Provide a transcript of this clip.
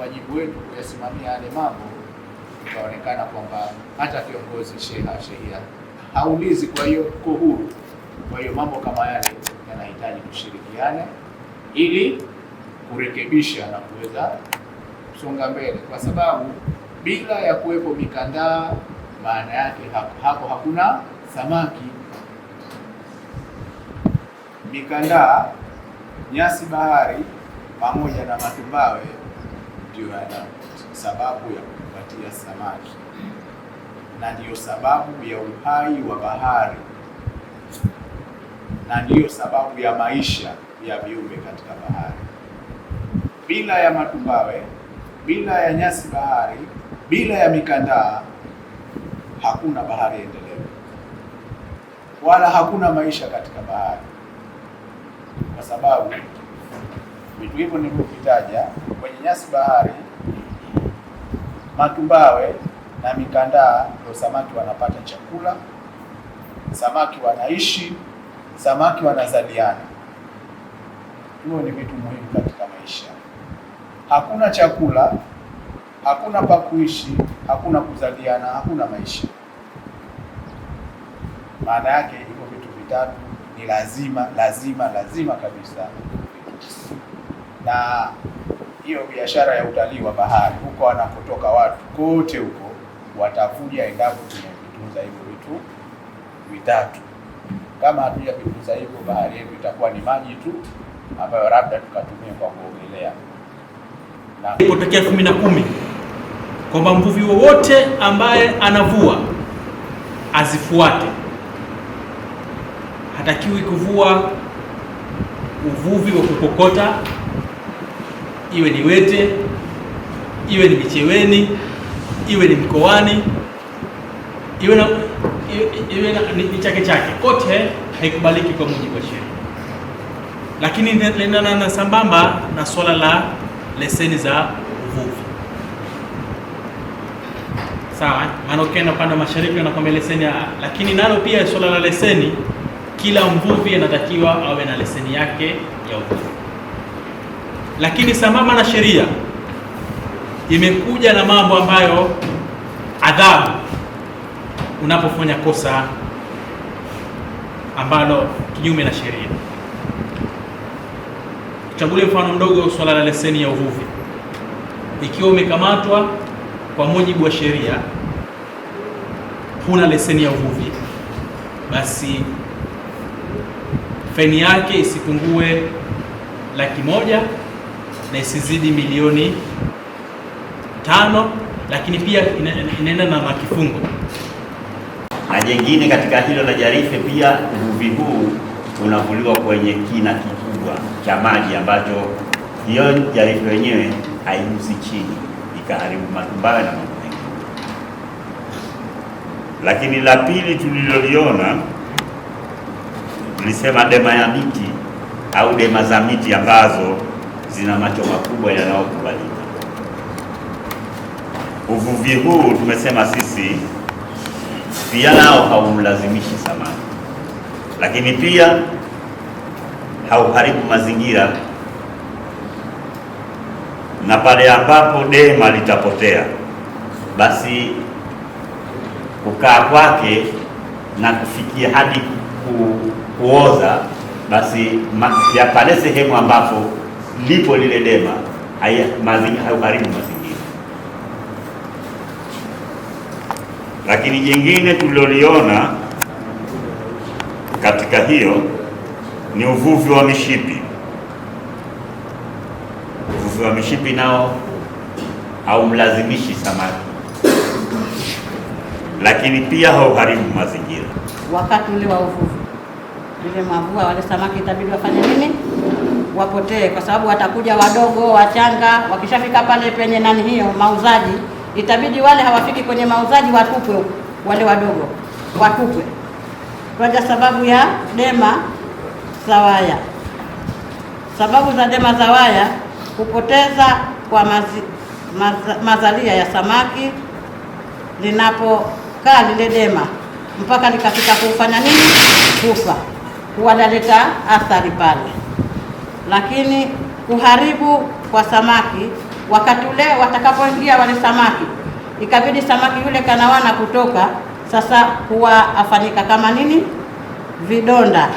Wajibu wetu kuyasimamia yale mambo, ikaonekana kwamba hata kiongozi shehia haulizi, kwa hiyo tuko huru. Kwa hiyo mambo kama yale yanahitaji kushirikiana ili kurekebisha na kuweza kusonga mbele, kwa sababu bila ya kuwepo mikandaa, maana yake hapo hakuna samaki. Mikandaa, nyasi bahari pamoja na matumbawe ndio yana sababu ya kupatia samaki, na ndiyo sababu ya uhai wa bahari, na ndiyo sababu ya maisha ya viumbe katika bahari. Bila ya matumbawe, bila ya nyasi bahari, bila ya mikandaa, hakuna bahari endelevu wala hakuna maisha katika bahari, kwa sababu vitu hivyo nilivyovitaja kwenye nyasi bahari, matumbawe na mikandaa, ndio samaki wanapata chakula, samaki wanaishi, samaki wanazaliana. Hivyo ni vitu muhimu katika maisha. Hakuna chakula, hakuna pa kuishi, hakuna kuzaliana, hakuna maisha. Maana yake hivyo vitu vitatu ni lazima kabisa. Na hiyo biashara ya utalii wa bahari, huko wanapotoka watu kote huko watakuja endapo tumevitunza hivyo vitu vitatu. Kama hatujavitunza hivyo, bahari yetu itakuwa ni maji tu ambayo labda tukatumia kwa kuogelea. Na kutokea 2010 kwamba mvuvi wowote ambaye anavua azifuate, hatakiwi kuvua uvuvi wa kukokota, iwe ni Wete, iwe ni Micheweni, iwe ni Mkoani, iwe ni Chake Chake, kote haikubaliki kwa mujibu wa sheria. Lakini linaendana na sambamba na swala la leseni za uvuvi. Sawa, maana ukienda upande wa mashariki wanakwambia leseni, lakini nalo pia swala la leseni, kila mvuvi anatakiwa awe na leseni yake ya uvuvi. Lakini sambamba na sheria imekuja na mambo ambayo adhabu unapofanya kosa ambalo kinyume na sheria. Tuchagulie mfano mdogo, swala la leseni ya uvuvi. Ikiwa umekamatwa kwa mujibu wa sheria huna leseni ya uvuvi, basi faini yake isipungue 100,000 na isizidi milioni 5, lakini pia inaenda na kifungo. Na jengine katika hilo la Jarife, pia uvuvi huu unavuliwa kwenye kina kikubwa cha maji ambacho hiyo Jarife wenyewe haigusi chini, ikaharibu matumbawe na mambo mengi. Lakini la pili tuliloliona, tulisema dema ya miti au dema za miti ambazo zina macho makubwa yanayokubalika. Uvuvi huu tumesema sisi pia nao haumlazimishi samaki, lakini pia hauharibu mazingira, na pale ambapo dema litapotea, basi kukaa kwake na kufikia hadi kuoza, basi ya pale sehemu ambapo lipo lile dema hauharibu mazingira. Lakini jingine tuliloliona katika hiyo ni uvuvi wa mishipi. Uvuvi wa mishipi nao haumlazimishi samaki, lakini pia hauharibu mazingira. Wakati ule wa uvuvi, ile mavua wale samaki itabidi wafanye nini? Wapotee, kwa sababu watakuja wadogo wachanga. Wakishafika pale penye nani hiyo mauzaji, itabidi wale hawafiki kwenye mauzaji, watupwe huko, wale wadogo watupwe kwa sababu ya dema za waya. Sababu za dema za waya: kupoteza kwa mazalia ya samaki linapokaa lile dema mpaka likafika kufanya nini? Kufa, huwadaleta athari pale. Lakini kuharibu kwa samaki wakati ule watakapoingia wale samaki, ikabidi samaki yule kanawana kutoka, sasa huwa afanyika kama nini, vidonda.